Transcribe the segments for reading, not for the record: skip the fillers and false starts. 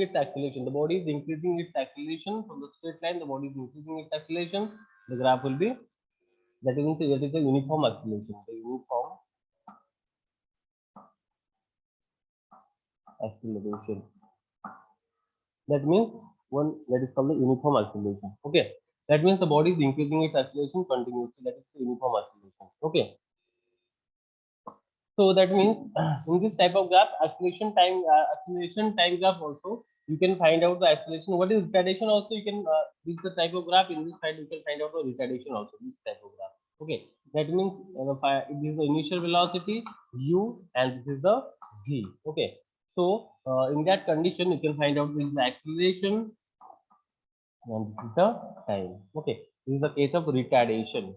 its acceleration. The body is increasing its acceleration from the straight line. The body is increasing its acceleration. The graph will be that is the uniform acceleration. The uniform acceleration. That means one that is called the uniform acceleration. Okay. That means the body is increasing its acceleration continuously. That is the uniform acceleration. Okay. So that means in this type of graph, acceleration time graph also you can find out the acceleration. What is retardation also you can this is the type of graph. In this side you can find out the retardation also. This type of graph. Okay. That means this is the initial velocity u and this is the v. Okay. So in that condition you can find out this is the acceleration and this is the time. Okay. This is the case of retardation.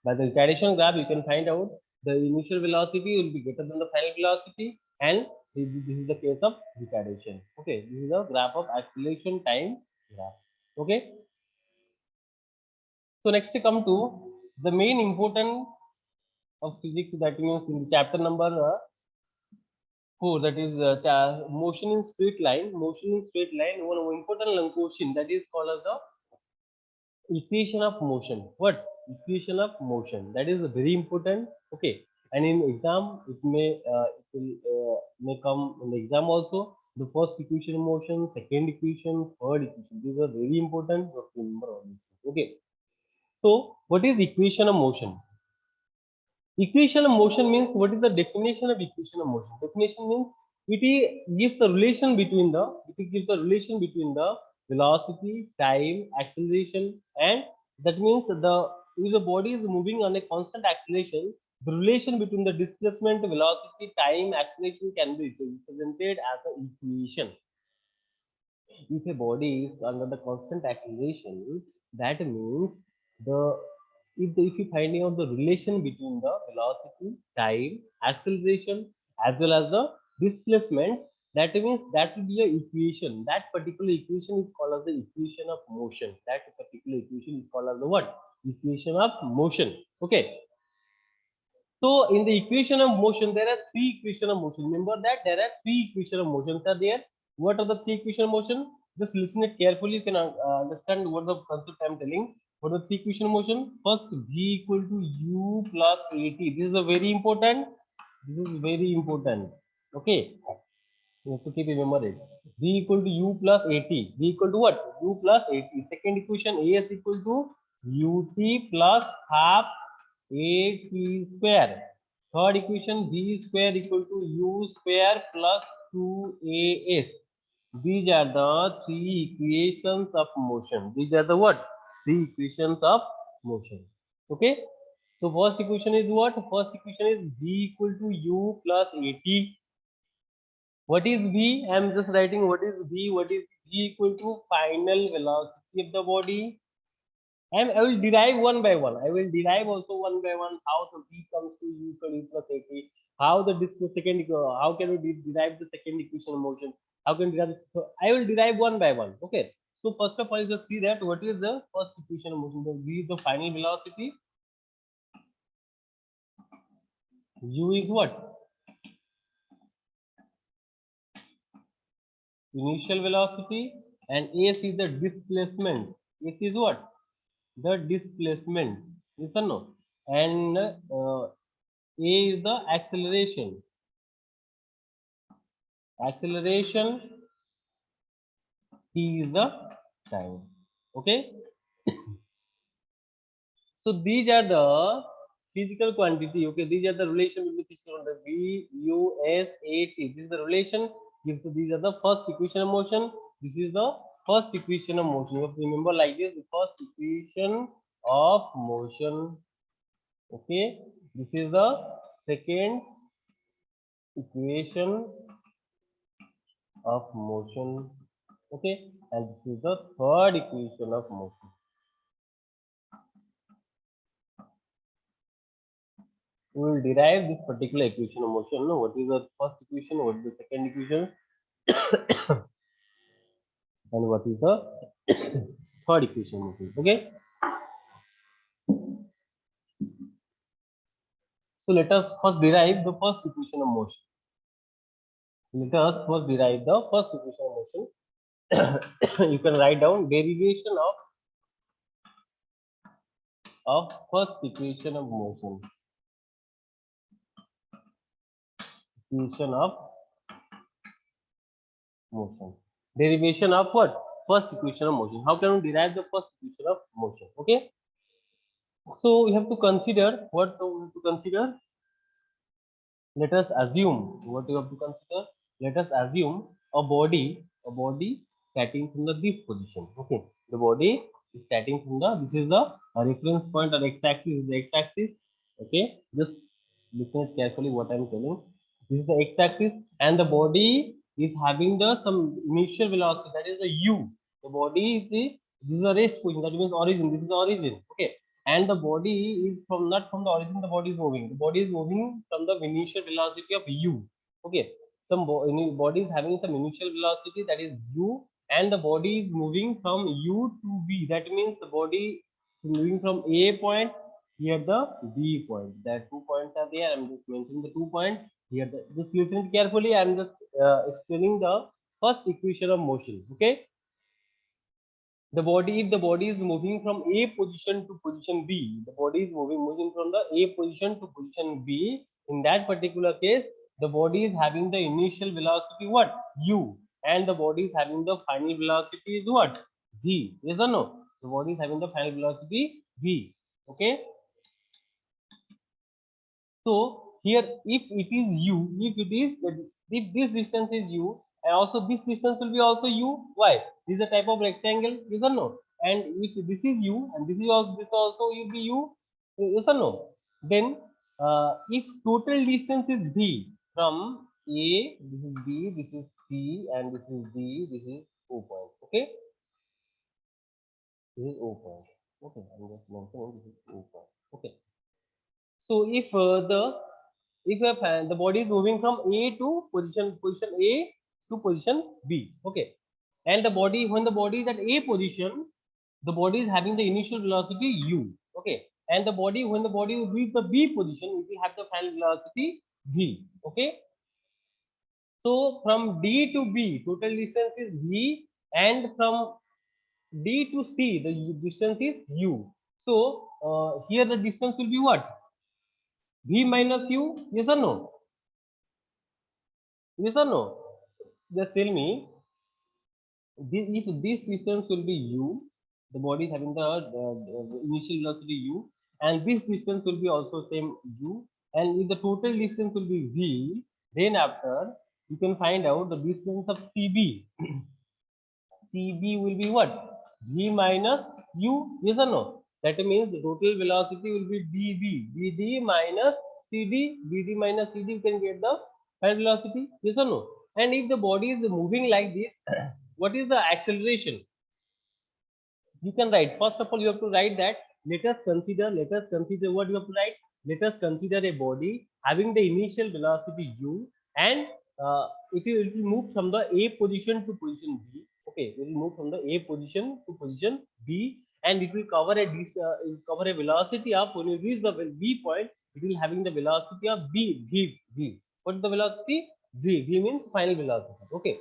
By the retardation graph, you can find out the initial velocity will be greater than the final velocity, and this is the case of retardation. Okay, this is the graph of acceleration time graph. Okay. So next to come to the main important of physics, that means in chapter number 4, that is motion in straight line. Motion in straight line, one important question that is called as the equation of motion. What? Equation of motion. That is very important. Okay. And in exam, it may come in the exam also. The first equation of motion, second equation, third equation. These are very important. Remember all these. Okay. So, what is equation of motion? Equation of motion means, what is the definition of equation of motion? Definition means gives the relation between the velocity, time, acceleration, and that means if the body is moving on a constant acceleration, the relation between the displacement, velocity, time, acceleration can be represented as an equation. If a body is under the constant acceleration, that means if you finding out the relation between the velocity, time, acceleration, as well as the displacement, that means that will be a equation. That particular equation is called as the equation of motion. That particular equation is called as the what? Equation of motion. Okay. So in the equation of motion, there are three equations of motion. Remember that there are three equations of motions are there. What are the three equations of motion? Just listen it carefully. You can understand what the concept I am telling. What are the three equations of motion? First, v equal to u plus at. This is a very important. This is very important. Okay. You have to keep remember it. V equal to u plus at. V equal to what? U plus at. Second equation, a is equal to ut plus half at square. Third equation, v square equal to u square plus 2as. These are the three equations of motion. These are the what? Three equations of motion. Okay. So first equation is what? First equation is v equal to u plus at. What is v? I am just writing what is v. What is v equal to final velocity of the body. And I will derive one by one. I will derive also one by one how the v comes to u equal to plus at. How how can we derive the second equation of motion? How can we derive? So I will derive one by one. Okay. So first of all, just see that what is the first equation of motion? The v is the final velocity. U is what? Initial velocity, and s is the displacement. S is what? The displacement. Yes or no? And a is the acceleration. Acceleration. T is the time. Okay. So these are the physical quantity. Okay, these are the relation between physical quantity v, u, s, a, t. This is the relation. These are the first equation of motion. This is the first equation of motion. You have to remember like this: the first equation of motion. Okay, this is the second equation of motion. Okay, and this is the third equation of motion. We will derive this particular equation of motion. No, what is the first equation? What is the second equation? And what is the third equation of motion? Okay. So let us first derive the first equation of motion. Let us first derive the first equation of motion. You can write down derivation of first equation of motion. Equation of motion. Derivation of what? First equation of motion. How can we derive the first equation of motion? Okay. So we have to consider what we have to consider. Let us assume what you have to consider. Let us assume a body starting from the this position. Okay, the body is starting from the this is the reference point or x-axis is the x-axis. Okay, just listen carefully what I am telling. This is the x-axis, and the body is having the some initial velocity, that is the u. The body is the this is the rest position, that means origin. This is the origin. Okay, and the body is from not from the origin, the body is moving. The body is moving from the initial velocity of u. Okay, some body is having some initial velocity, that is u, and the body is moving from u to v. That means the body is moving from a point, here the b point. That 2 points are there. I'm just mentioning the 2 points here. Just listen carefully. I'm just explaining the first equation of motion. Okay, the body, if the body is moving from a position to position b, the body is moving from the a position to position b. In that particular case, the body is having the initial velocity what, u, and the body is having the final velocity is what, v. Yes or no? The body is having the final velocity v. Okay, so here, if it is u, if this distance is u, and also this distance will be also u. Why? This is a type of rectangle. Yes or no? And if this is u and this also will be u. Yes or no? Then if total distance is v from a, this is b, this is c, and this is d, this is o point. Okay, this is o point. Okay, I'm just mentioning this is o point. Okay. So if the body is moving from A to position A to position B, okay, and the body, when the body is at A position, the body is having the initial velocity u, okay, and the body, when the body will reach the B position, it will have the final velocity v. Okay, so from D to B, total distance is v, and from D to C, the distance is u. So here the distance will be what? V minus u. Yes or no? Yes or no? Just tell me, if this distance will be u, the body is having the initial velocity u, and this distance will be also same u, and if the total distance will be v, then after you can find out the distance of CB. CB will be what? V minus u. Yes or no? That means the total velocity will be dv. Bd minus CD. Bd minus CD, you can get the final velocity. Yes or no? And if the body is moving like this, what is the acceleration? You can write. First of all, you have to write that. Let us consider what you have to write. Let us consider a body having the initial velocity u, and it will move from the A position to position B. Okay, it will move from the A position to position B, and it will cover a velocity of, when you reach the B point, it will having the velocity of v. What is the velocity? V means final velocity. Okay,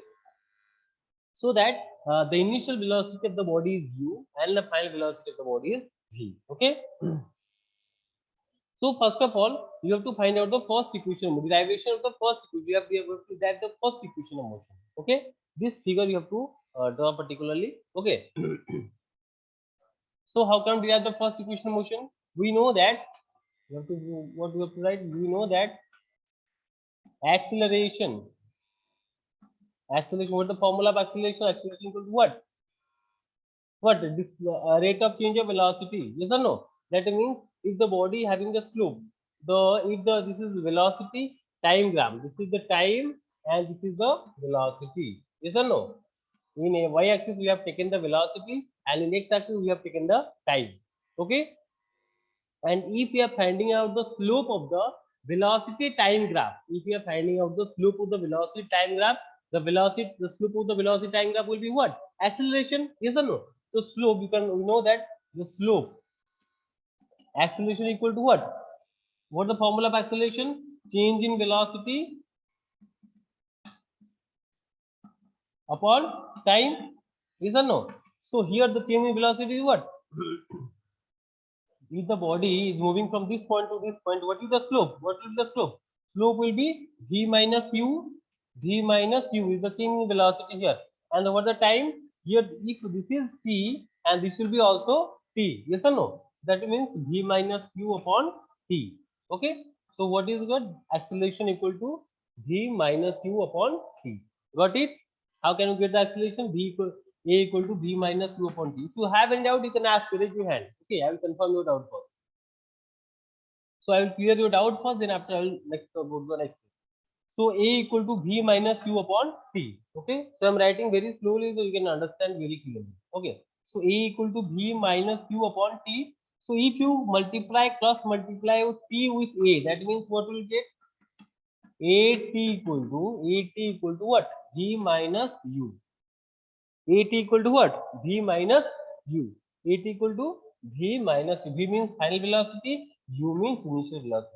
so that the initial velocity of the body is u, and the final velocity of the body is v. Okay, so first of all, you have to find out the first equation, derivation of the first equation. We have to derive the first equation of motion. Okay, this figure you have to draw particularly. Okay, so how can we derive the first equation of motion? We know that you have to what we have to write. We know that acceleration. Acceleration. What is the formula of acceleration? Acceleration equal to what? What this rate of change of velocity? Yes or no? That means if the body having the slope, this is velocity time gram. This is the time, and this is the velocity. Yes or no? In a y-axis we have taken the velocity, and in x-axis we have taken the time. Okay, and if we are finding out the slope of the velocity time graph, if we are finding out the slope of the velocity time graph, the slope of the velocity time graph will be what? Acceleration. Yes or no? So slope, we know that the slope, acceleration equal to what? What is the formula of acceleration? Change in velocity upon time, is or no? So here the change in velocity is what? If the body is moving from this point to this point, what is the slope? What is the slope? Slope will be v minus u. V minus u is the change in velocity here. And over the time, here if this is t and this will be also t, yes or no? That means v minus u upon t. Okay. So what is good? Acceleration equal to v minus u upon t. Got it? How can you get the acceleration? A equal to v minus u upon t. If you have any doubt, you can ask, raise your hand. Okay, I will confirm your doubt first. So I will clear your doubt first, then after I will next go to the next. So A equal to V minus U upon T. Okay. So I'm writing very slowly so you can understand very clearly. Okay. So A equal to V minus U upon T. So if you cross multiply T with A, that means what will get? AT equal to what? V minus U. AT equal to what? V minus U. AT equal to V minus U. V means final velocity, U means initial velocity.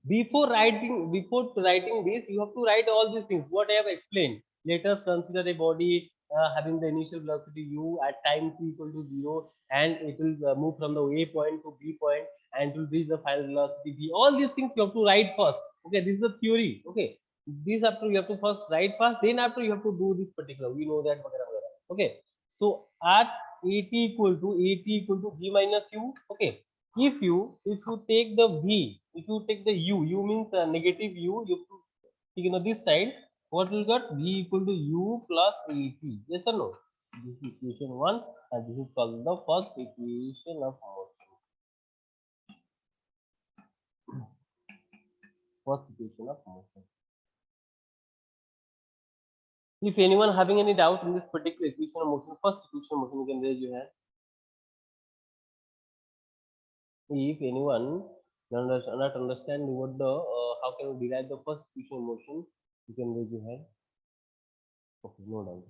Before writing this, you have to write all these things what I have explained. Let us consider a body having the initial velocity u at time t equal to 0, and it will move from the A point to B point and it will reach the final velocity v. All these things you have to write first. Okay, this is the theory. Okay, this after you have to first write first, then after you have to do this particular. We know that. Okay, so at at equal to v minus u. Okay, if you take the v, if you take the u means negative u, you have to take this side. What will get? V equal to u plus at. Yes or no? This is equation 1 and this is called the first equation of motion. First equation of motion. If anyone having any doubt in this particular equation of motion, first equation of motion, you can raise your hand. If anyone not understand what the how can we derive the first equation of motion, you can raise your hand. Okay, no doubt.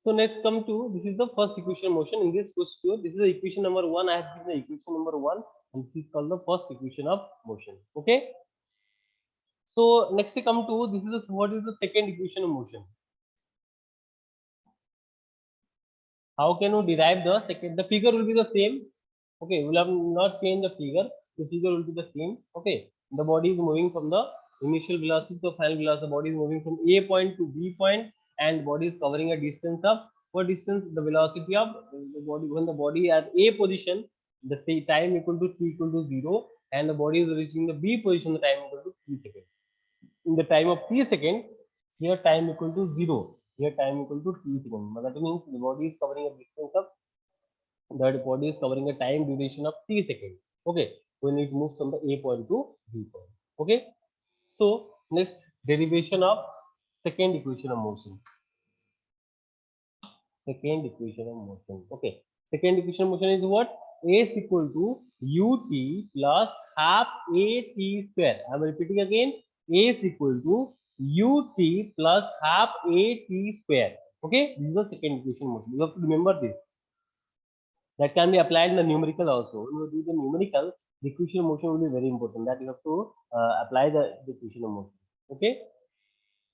So let's come to, this is the first equation of motion. In this question, this is the equation number 1. I have given the equation number 1 and this is called the first equation of motion. Okay. So next we come to, this is the, what is the second equation of motion? How can you derive the second? The figure will be the same. Okay, we'll have not change the figure. The figure will be the same. Okay, the body is moving from the initial velocity to final velocity. The body is moving from A point to B point, and body is covering a distance of what distance? The velocity of the body, when the body at A position, the time equal to t equal to 0, and the body is reaching the B position, the time equal to t seconds. In the time of t second, here time equal to 0. Here time equal to t seconds. But that means the body is covering a distance of, that body is covering a time duration of t seconds. Okay, when it moves from the A point to B point. Okay, so next derivation of second equation of motion. Second equation of motion. Okay, second equation of motion is what? A is equal to ut plus half at square. I am repeating again. A is equal to ut plus half at square. Okay, this is the second equation of motion. You have to remember this. That can be applied in the numerical also. When you do the numerical, the equation of motion will be very important. That you have to apply the equation of motion. Okay.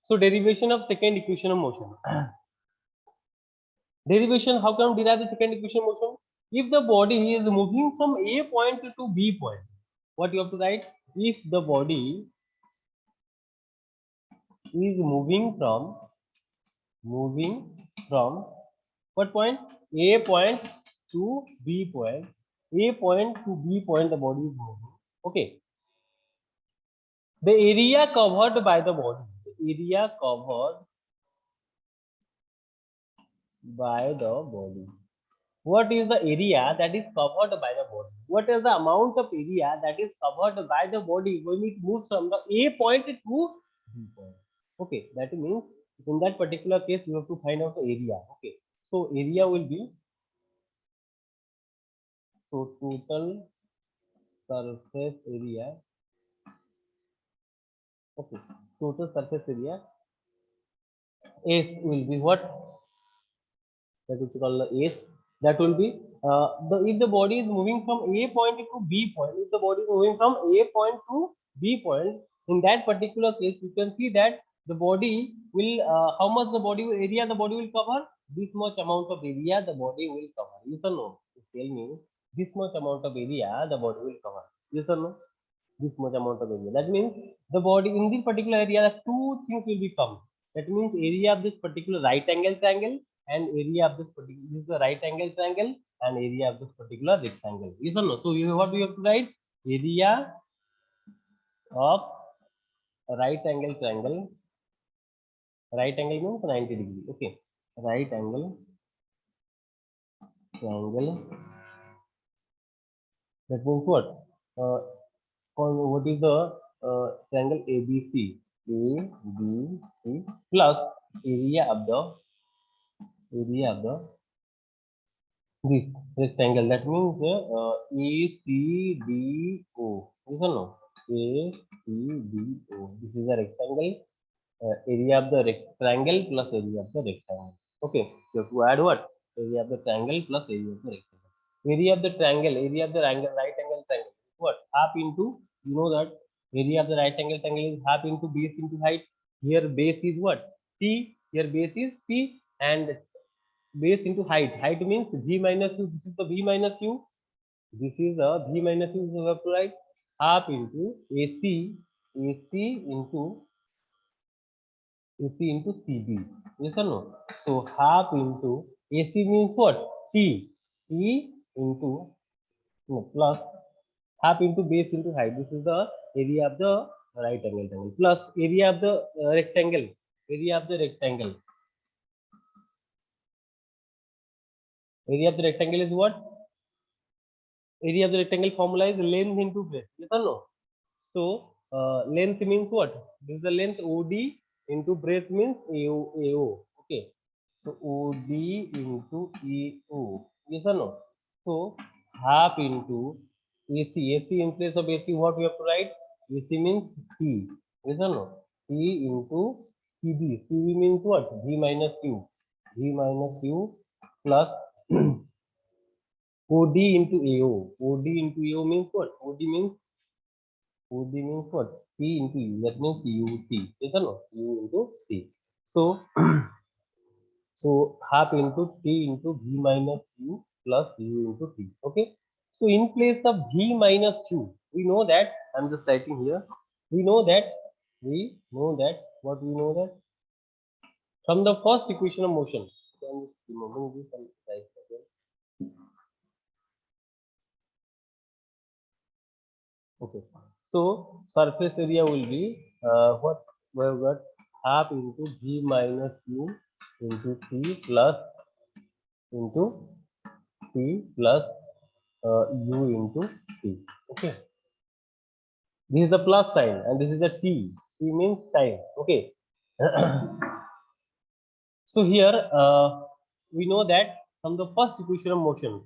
So derivation of second equation of motion. Derivation, how can we derive the second equation of motion? If the body is moving from A point to B point, what you have to write? If the body is moving from what point? A point to B point. A point to B point, the body is moving. Okay. The area covered by the body. The area covered by the body. What is the area that is covered by the body? What is the amount of area that is covered by the body when it moves from the A point to B point? Okay, that means in that particular case you have to find out the area. Okay, so area will be, so total surface area. Okay, total surface area. S will be what? That is called the S. That will be if the body is moving from A point to B point, if the body is moving from A point to B point, in that particular case, you can see that the body will how much the body area the body will cover? This much amount of area the body will cover. Yes or no? Tell me this much amount of area the body will cover. Yes or no? This much amount of area. That means the body in this particular area, the two things will become. That means area of this particular right angle triangle and area of this particular, this is the right angle triangle and area of this particular rectangle. Yes or no? So you what we have to write? Area of right angle triangle. Right angle means 90 degree. Okay. Right angle triangle. That means what? Uh, what is the triangle ABC? ABC plus area of the this rectangle. That means ACDO. Yes or no? ACDO. This is a rectangle. Area of the rectangle plus area of the rectangle. Okay. So to add what? Area of the triangle plus area of the rectangle. Area of the triangle, area of the angle, right angle triangle. What? Half into, you know that area of the right angle triangle is half into base into height. Here base is what? T. Here base is T and base into height. Height means v minus u. This is the v minus u. This is the v minus u. So we have to write half into AC into CB. Yes or no? So half into AC means what? T. T into no, plus half into base into height. This is the area of the right angle triangle plus area of the rectangle. Area of the rectangle. Area of the rectangle is what? Area of the rectangle formula is length into breadth. Yes or no? So length means what? This is the length OD into breadth means AO. Okay. So OD into AO. Yes or no? So half into AC. AC in place of AC, what we have to write? AC means T. Yes or no? T into CB. CB means what? V minus U. V minus U plus OD into AO. OD into AO means what? OD means what? T into U. That means UT. Yes or no? U into T. So, so half into T into V minus U plus U into T. Okay. So in place of V minus U, we know that, I'm just writing here. We know that, what we know that? From the first equation of motion. So I'm just removing this and write again. Okay. So surface area will be what we have got half into G minus U into T plus into T plus U into T. Okay. This is the plus sign and this is the T. T means time. Okay. So here we know that from the first equation of motion,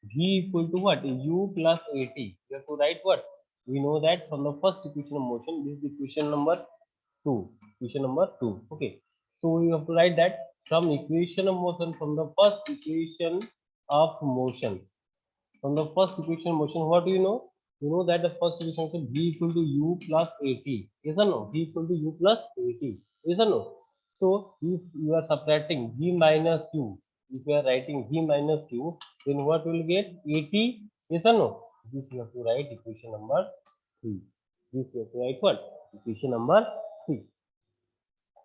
V equal to what? U plus AT. You have to write what? We know that from the first equation of motion, this is equation number 2. Equation number 2. Okay. So we have to write that from equation of motion, from the first equation of motion, what do you know? You know that the first equation is V equal to U plus AT. Yes or no? V equal to U plus AT. Yes or no? So if you are subtracting V minus U, if you are writing V minus U, then what will get? AT. Yes or no? This you have to write equation number 3. This you have to write what? Equation number 3.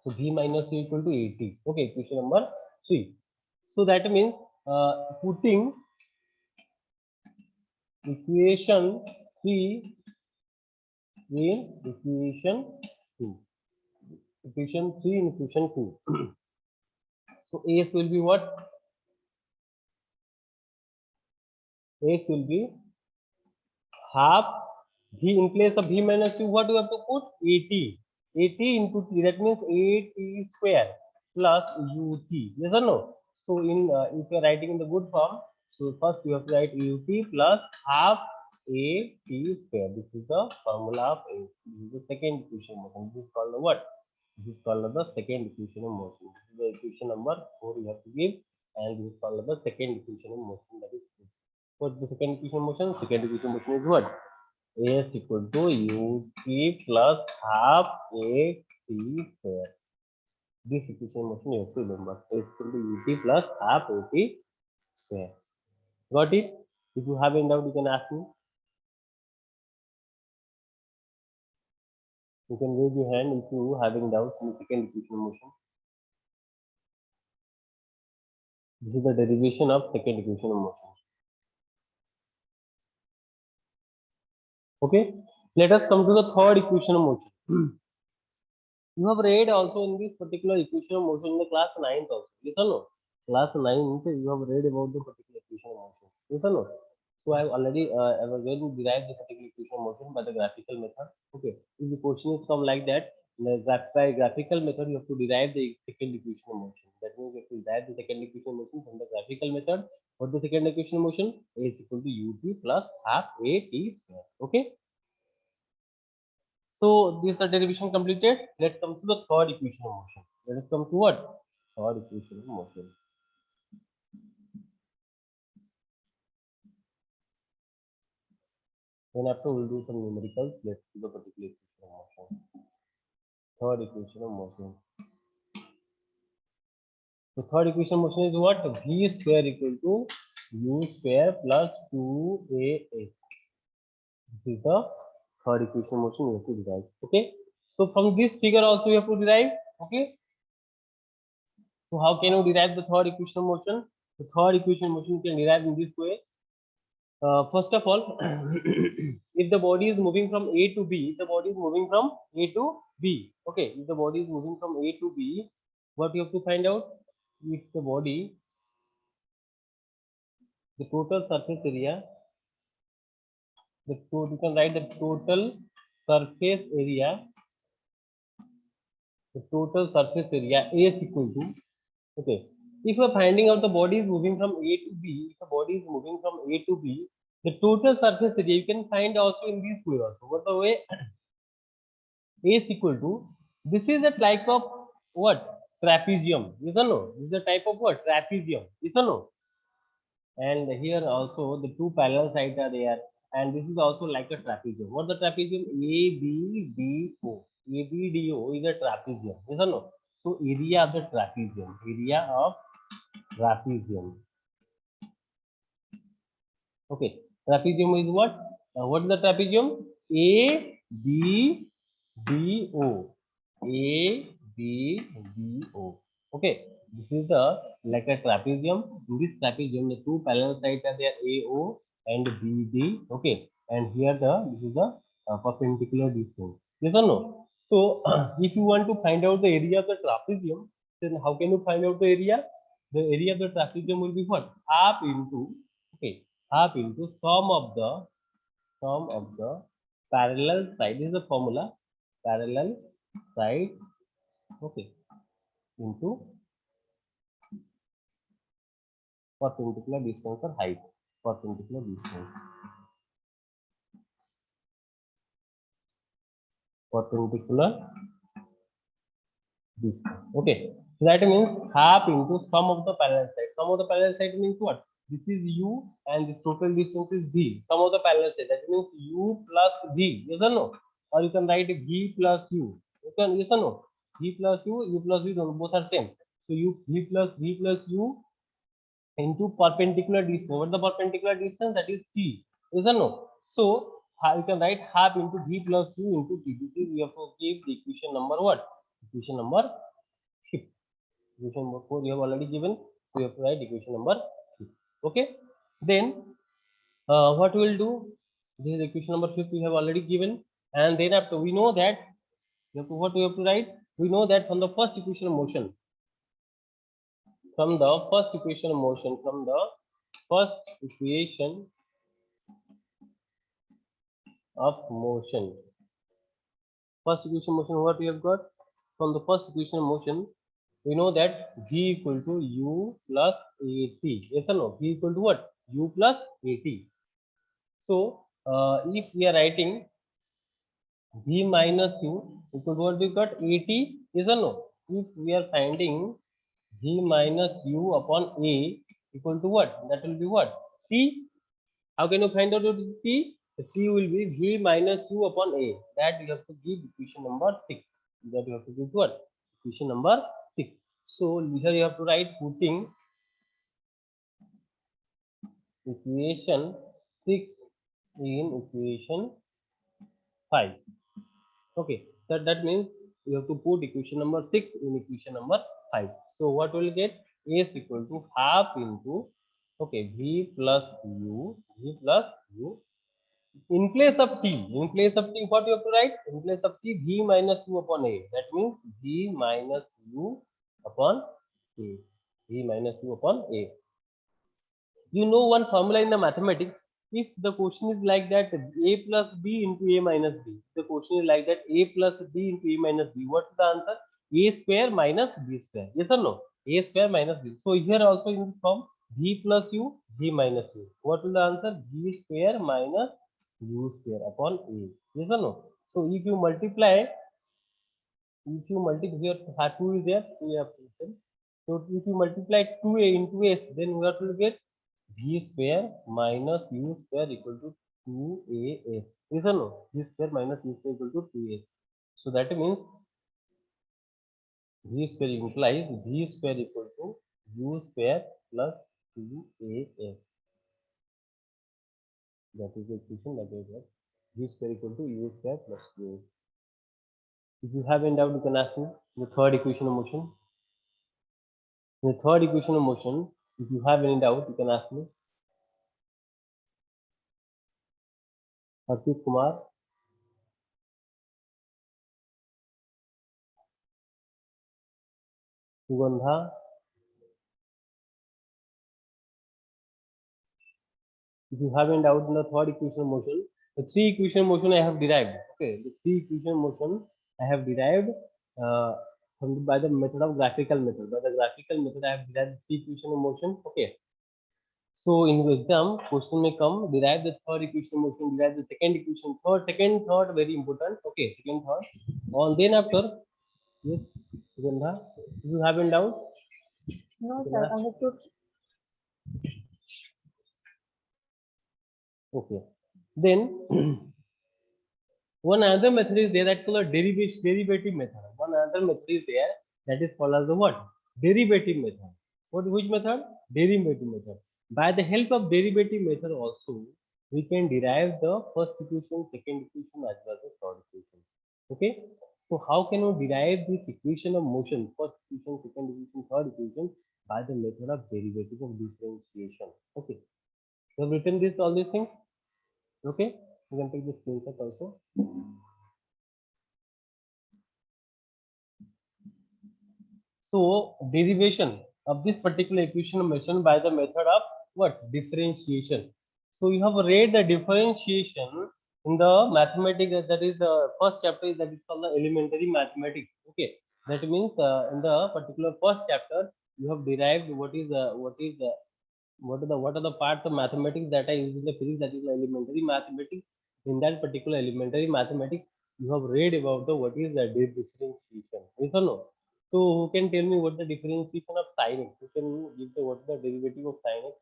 So V minus U equal to AT. Okay, equation number 3. So that means putting equation 3 in equation 2. Equation 3 in equation 2. So AS will be what? AS will be half V in place of V minus U. What do you have to put? AT. AT into T. That means AT square plus UT. Yes or no? So in if you are writing in the good form, so first you have to write UT plus half AT square. This is the formula of A. This is the second equation motion. This is called the what? This is called the second equation of motion. This is the equation number 4 you have to give, and this is called the second equation of motion. That is, what's the second equation of motion? Second equation of motion is what? is equal to ut plus half a t square. This equation motion you have to remember. Is equal to ut plus half a t square. Got it? If you have any doubt, you can ask me. You can raise your hand if you having doubts in the second equation motion. This is the derivation of second equation of motion. Okay, let us come to the third equation of motion. You have read also in this particular equation of motion in the class 9th also. Yes or no? Class 9th, you have read about the particular equation of motion. Yes or no? So I have already I was going to derive the particular equation of motion by the graphical method. Okay. If the question is come like that, by graphical method, you have to derive the second equation of motion. That means you have to derive the second equation of motion from the graphical method. What the second equation of motion? A is equal to ut plus half a t square. Okay. So this is the derivation completed. Let's come to the third equation of motion. Let us come to what? Third equation of motion. Then after we'll do some numericals. Let's do the particular equation of motion. Third equation of motion. So third equation of motion is what? V square equal to u square plus 2ax. This is the third equation of motion we have to derive. Okay. So from this figure also we have to derive. Okay. So how can you derive the third equation of motion? The third equation of motion you can derive in this way. First of all, if the body is moving from A to B, the body is moving from A to B. Okay, if the body is moving from A to B, what you have to find out? If the body, the total surface area, you can write the total surface area, the total surface area A is equal to, okay. If you are finding out the body is moving from A to B, if the body is moving from A to B, the total surface area you can find also in this way also. What the way? A is equal to, this is a type of what? Trapezium. Yes or no? This is a type of what? Trapezium. Yes or no? And here also the two parallel sides are there. And this is also like a trapezium. What the trapezium? ABDO. ABDO is a trapezium. Yes or no? So area of the trapezium. Area of trapezium. Okay. Trapezium is what? What is the trapezium? ABDO. ABDO. Okay, this is the like a trapezium. In this trapezium, the two parallel sides are there, AO and BD. Okay, and here this is the perpendicular distance. Yes or no? So, if you want to find out the area of the trapezium, then how can you find out the area? The area of the trapezium will be what? Half into, okay, half into sum of the parallel side. This is the formula. Parallel side, okay, into perpendicular distance or height. Perpendicular distance. Perpendicular distance. Okay. So that means half into sum of the parallel side. Sum of the parallel side means what? This is u and this total distance is v. Sum of the parallel side. That means u plus v. Yes or no? Or you can write v plus u. You can, yes or no? V plus u plus v, both are same. So v plus u into perpendicular distance. What is the perpendicular distance? That is t. Yes or no? So you can write half into v plus 2 into t. This is we have to give the equation number what? Equation number 6. Equation number 4 we have already given. We have to write equation number 6. Okay. Then what we will do? This is equation number 5 we have already given. And then after we know that what we have to write? We know that from the first equation of motion, from the first equation of motion, first equation motion, what we have got? From the first equation of motion, we know that v equal to u plus at. Yes or no? V equal to what? U plus at. So if we are writing v minus u equal to what we got? At. Yes or no? If we are finding v minus u upon a equal to what? That will be what? T. How can you find out what is T? the t will be v minus u upon a. That you have to give equation number 6. That you have to give what? Equation number 6. So here you have to write putting equation 6 in equation 5. Okay, that means you have to put equation number 6 in equation number 5. So what will get? A is equal to half into, okay, v plus u. In place of t, what you have to write? In place of t, v minus u upon a. That means v minus u upon a. V minus u upon a. You know one formula in the mathematics. If the question is like that, a plus b into a minus b. The question is like that, a plus b into a minus b. What's the answer? A square minus b square. Yes or no? A square minus b. So here also in this form, v plus u, v minus u. What will the answer? V square minus u square upon a. Yes or no? So if you multiply here, 2 is there, 2 you have to written. So if you multiply 2a into s, then we have to get v square minus u square equal to 2as. Yes or no? V square minus u square equal to 2a. So that means v square implies v square equal to u square plus 2as. That is the equation that we have. V square equal to u square plus 2a. If you have any doubt, you can ask me. The third equation of motion. In the third equation of motion, if you have any doubt, you can ask me. Harshit Kumar. Sugandha. If you have any doubt in the third equation of motion, the three equation of motion I have derived. Okay, the three equation of motion I have derived by the method of graphical method. By the graphical method, I have derived the three equation of motion. Okay. So in the exam, question may come, derive the third equation of motion, derive the second equation, third, very important. Okay, second, third. And then after, yes, Sugandha, if you have any doubt? No, sir. Understood. Okay. Then one other method is there that called a derivative method. One other method is there that is called as the what? Derivative method. Which method? Derivative method. By the help of derivative method also, we can derive the first equation, second equation as well as the third equation. Okay. So how can we derive this equation of motion, first equation, second equation, third equation, by the method of derivative of differentiation? Okay. So I've written this all these things. Okay. You can take the screenshot also. So derivation of this particular equation mentioned by the method of what? Differentiation. So you have read the differentiation in the mathematics, that is the first chapter, that is called the elementary mathematics. Okay, that means in the particular first chapter you have derived what are the parts of mathematics that are used in the physics, that is the elementary mathematics. In that particular elementary mathematics, you have read about the what is the differentiation. Yes or no? So who can tell me what the differentiation of sin x? Who can give the what is the derivative of sin x?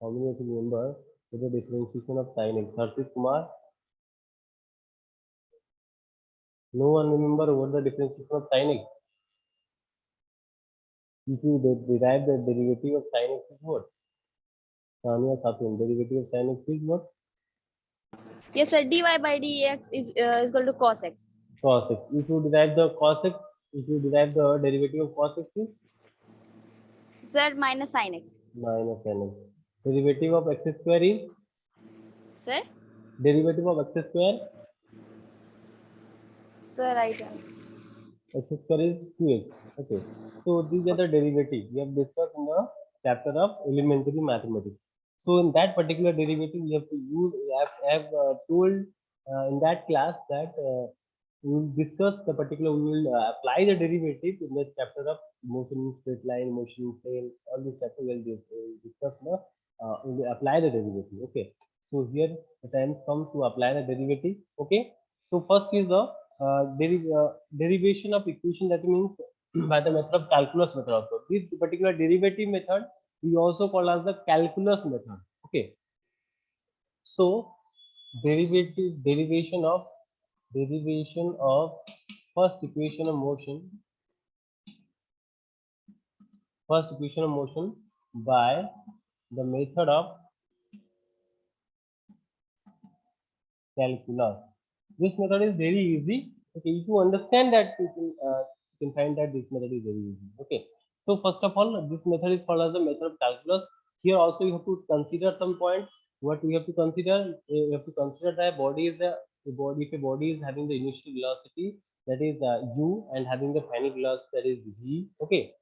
How many of you remember what the differentiation of sin x? Harshit Kumar? No one remember what the differentiation of sin x? If you derive the derivative of sin x is what? Tanya Khatun, derivative of sin x is what? Yes, sir. Dy by dx is equal to cos x. Cos x. If you derive the cos x, if you derive the derivative of cos x is Sir, minus sin x. minus n x. Derivative of x square is Sir? derivative of x square. Sir, I X square is 2x. Okay. So these are the derivatives we have discussed in the chapter of elementary mathematics. So in that particular derivative, we have to use, have told in that class that we will discuss the particular, we will apply the derivative in the chapter of motion in straight line, motion in plane, all these chapters will discuss the, we will apply the derivative. Okay. So here the time comes to apply the derivative. Okay. So first is the derivation of equation, that means by the method of calculus method also. This particular derivative method we also call as the calculus method. Okay. So derivation of first equation of motion by the method of calculus. This method is very easy. Okay, if you understand that, you can find that this method is very easy. Okay, so first of all, this method is called as the method of calculus. Here also you have to consider some points. What we have to consider? You have to consider that body is the body. If a body is having the initial velocity, that is u, and having the final velocity, that is v. Okay,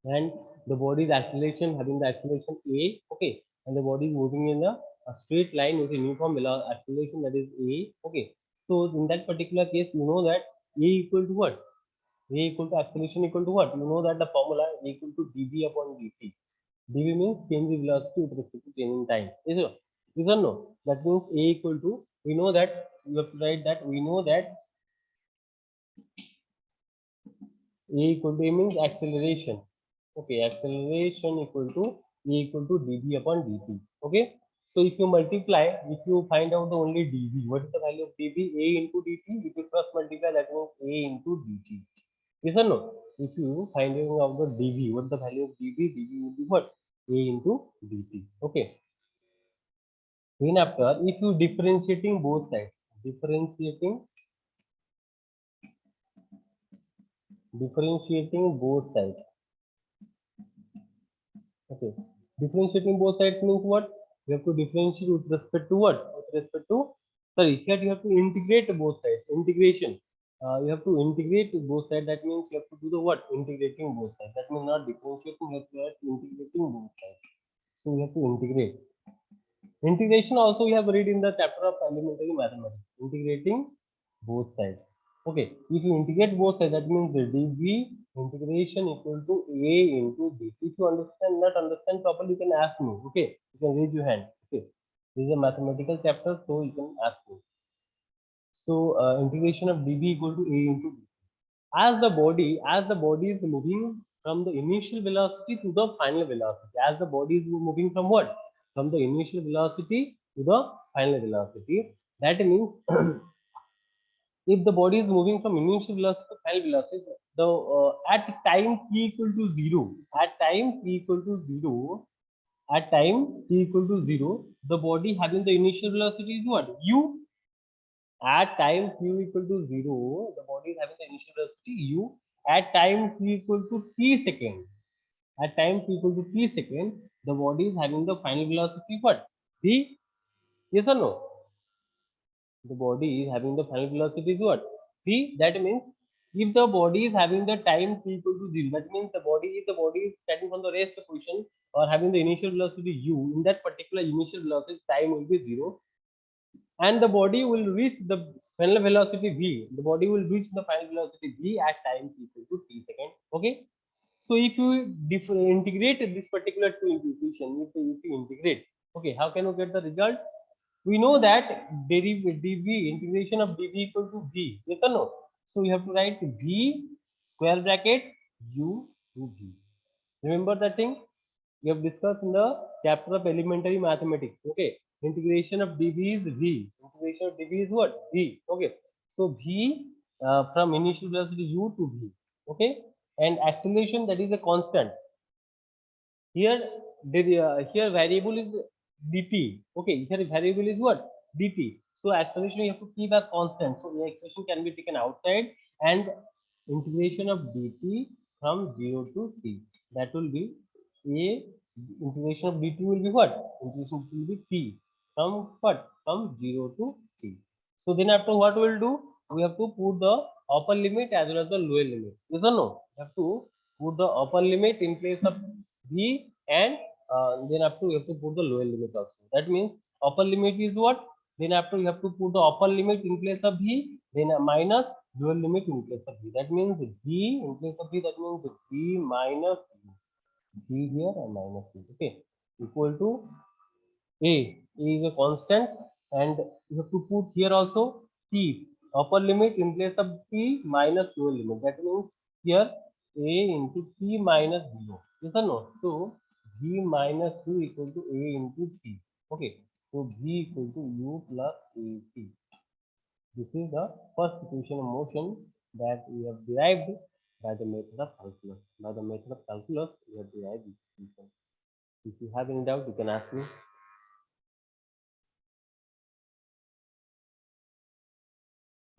and the body's acceleration, having the acceleration a. Okay, and the body is moving in a straight line with a uniform acceleration, that is a. Okay, so in that particular case, you know that a equal to what? A equal to acceleration equal to what? You know that the formula a equal to dv upon dt. dv means change in velocity with respect to change in time. Is or no? That means a equal to, we know that, you have to write that, we know that a equal to, a means acceleration. Okay, acceleration equal to a equal to dv upon dt. Okay, so if you multiply, if you find out the only dv, what is the value of dv? A into dt. If you cross multiply, that means a into dt. Yes or no? If you find out the dv, what is the value of dv? Dv will be what? A into dt. Okay, then after, if you differentiating both sides, differentiating both sides. Okay, differentiating both sides means what? You have to differentiate with respect to what? With respect to, sorry, here you have to integrate both sides. Integration. You have to integrate both sides. That means you have to do the what? Integrating both sides. That means not differentiating, you have to integrating both sides. So you have to integrate. Integration also we have read in the chapter of elementary mathematics. Integrating both sides. Okay, if you integrate both sides, that means the dv integration equal to a into d. If you not understand properly, you can ask me. Okay, you can raise your hand. Okay, this is a mathematical chapter, so you can ask me. So integration of dv equal to a into d. As the body is moving from the initial velocity to the final velocity. As the body is moving from what? From the initial velocity to the final velocity. That means if the body is moving from initial velocity to final velocity, the at time t equal to 0, at time t equal to 0, at time t equal to 0, the body having the initial velocity is what? U. At time t equal to 0, the body is having the initial velocity u. At time t equal to t second, at time t equal to t second, the body is having the final velocity what? V. Yes or no? The body is having the final velocity is what? V. That means if the body is having the time t equal to 0, that means if the body is starting from the rest position or having the initial velocity u, in that particular initial velocity time will be 0, and the body will reach the final velocity v. The body will reach the final velocity v at time t equal to t second. Okay. So if you integrate this particular two equation, if you integrate, okay, how can you get the result? We know that dv integration of dv equal to v. Yes or no? So you have to write v square bracket u to v. Remember that thing we have discussed in the chapter of elementary mathematics. Okay, integration of dv is v. Integration of dv is what? V. Okay, so v from initial velocity u to v. Okay, and acceleration, that is a constant. Here here variable is dt. Okay, here variable is what? Dt. So acceleration you have to keep as constant. So the expression can be taken outside, and integration of dt from 0 to t. That will be a, integration of dt will be what? Integration will be t from what? From 0 to t. So then after what we will do? We have to put the upper limit as well as the lower limit. Yes or no? We have to put the upper limit in place of v, and then after you have to put the lower limit also. That means upper limit is what? Then after you have to put the upper limit in place of v, then minus lower limit in place of v. That means v in place of v, that means v minus v here and minus v. Okay, equal to a. A is a constant, and you have to put here also t, upper limit in place of t minus lower limit. That means here a into t minus 0. Yes or no? So v minus 2 equal to a into t. Okay. So V equal to U plus AT. This is the first equation of motion that we have derived by the method of calculus. By the method of calculus, we have derived this equation. If you have any doubt, you can ask me.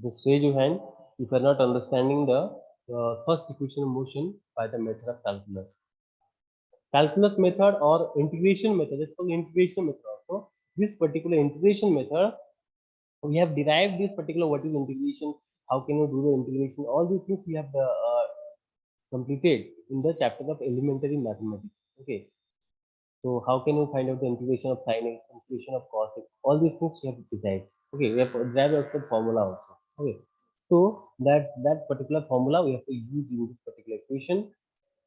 Just raise your hand if you are not understanding the first equation of motion by the method of calculus. Calculus method or integration method is called integration method also. This particular integration method, we have derived this particular what is integration, how can you do the integration, all these things we have completed in the chapter of elementary mathematics. Okay, so how can you find out the integration of sin x, integration of cos x, all these things we have derived. Okay, we have derived also formula also. Okay, so that particular formula we have to use in this particular equation.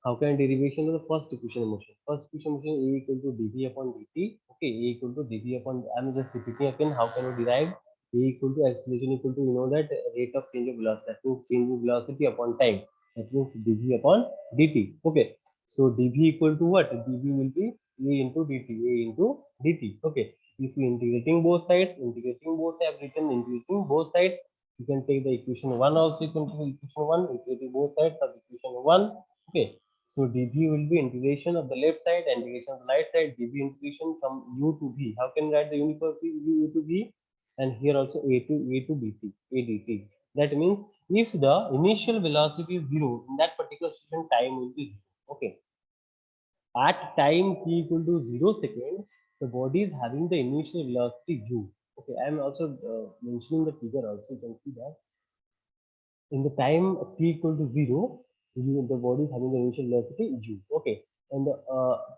How can derivation of the first equation of motion? First equation of motion A equal to dv upon dt. Okay, A equal to dv upon. I'm just repeating again. How can you derive? A equal to acceleration equal to, you know, that rate of change of velocity. That means change in velocity upon time. That means dv upon dt. Okay. So dv equal to what? dv will be A into dt. A into dt. Okay. If you integrating both sides, I've written integrating both sides. You can take the equation one also. You can take equation one. Integrating both sides of equation one. Okay. So dv will be integration of the left side and integration of the right side. dv integration from u to v. How can we write the unit of u to v? And here also a to dt, a dt. That means if the initial velocity is zero, in that particular situation time will be zero. Okay. At time t equal to 0 seconds, the body is having the initial velocity u. Okay, I am also mentioning the figure also. You can see that in the time t equal to 0, the body is having the initial velocity u. Okay, and the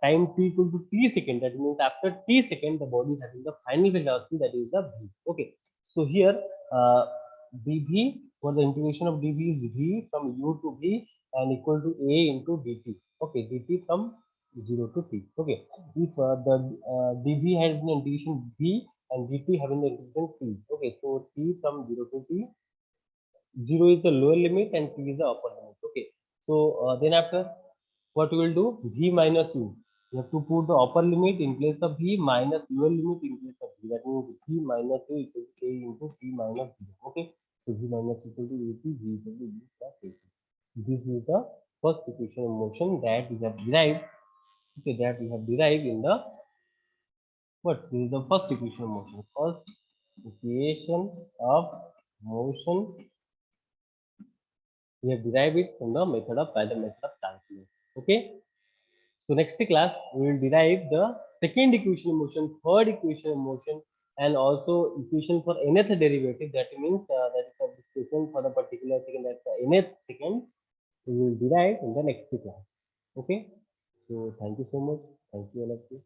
time t equal to t second, that means after t second, the body is having the final velocity, that is the v. Okay, so here dv, for the integration of dv is v from u to v and equal to a into dt. Okay, dt from 0 to t. Okay, if the dv has the integration v and dt having the integration t. Okay, so t from 0 to t, 0 is the lower limit and t is the upper limit. Okay, so then after, what we will do? V minus u. You have to put the upper limit in place of v minus lower limit in place of v. That means v minus u equal to a into t minus 0. Okay, so v minus equal to at, v equal to u plus at. This is the first equation of motion that we have derived. Okay, that we have derived in the what? This is the first equation of motion. First equation of motion, we have derived it from the method of by the method of calculus. Okay, so next class we will derive the second equation of motion, third equation of motion, and also equation for nth derivative. That means that is the equation for the particular second, that's the nth second, we will derive in the next class. Okay, so thank you so much. Thank you all of you.